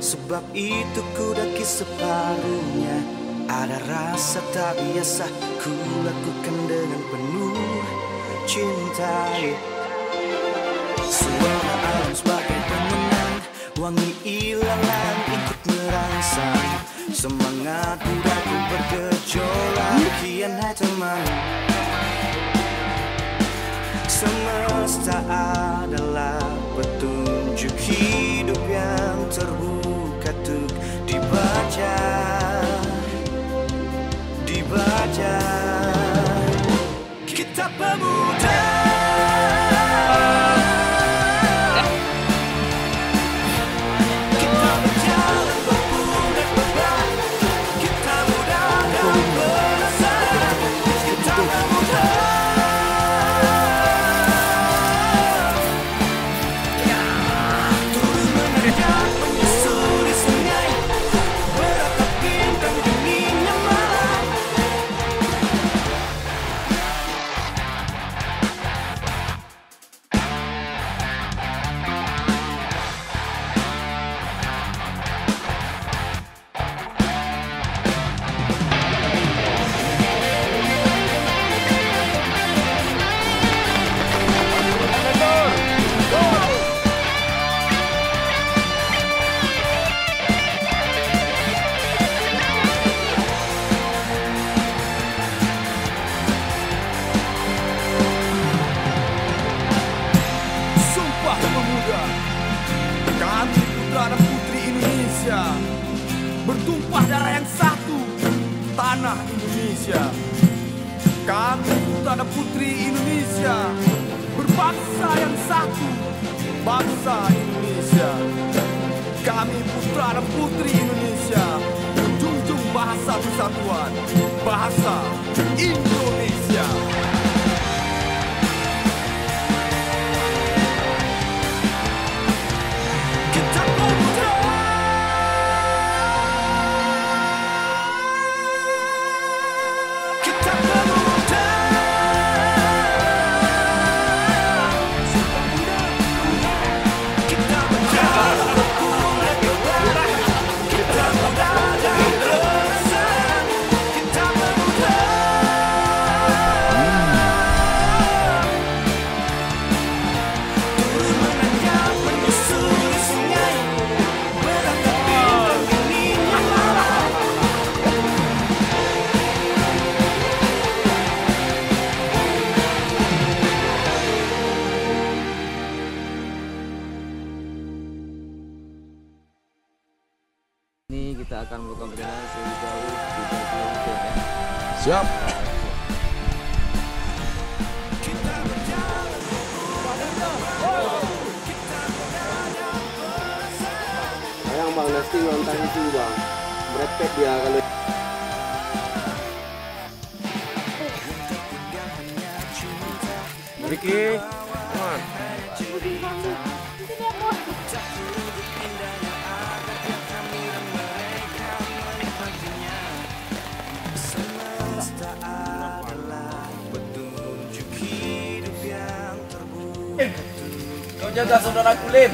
Sebab itu ku daki separuhnya. Ada rasa tak biasa ku lakukan dengan penuh cinta. Suara alam sebagai pemenang, wangi ilalang ikut merangsang. Semangat mudaku bergejolak, kian hai teman. Semesta adalah petunjuk hidup yang terbuka untuk dibaca, dibaca. Kita pemuda, kita berjalan berputar beban, kita muda dan penasaran, kita pemuda. Bertumpah darah yang satu, tanah Indonesia. Kami putra dan putri Indonesia, berbangsa yang satu, bangsa Indonesia. Kami putra dan putri Indonesia, menjunjung bahasa persatuan, bahasa Indonesia. Ini kita akan melakukan perjalanan sejauh 30 km ya. Siap. Sayang bang, nasi lontang itu bang, merepet dia kalau. Ricky, come on. Kau jaga saudaraku, Lim.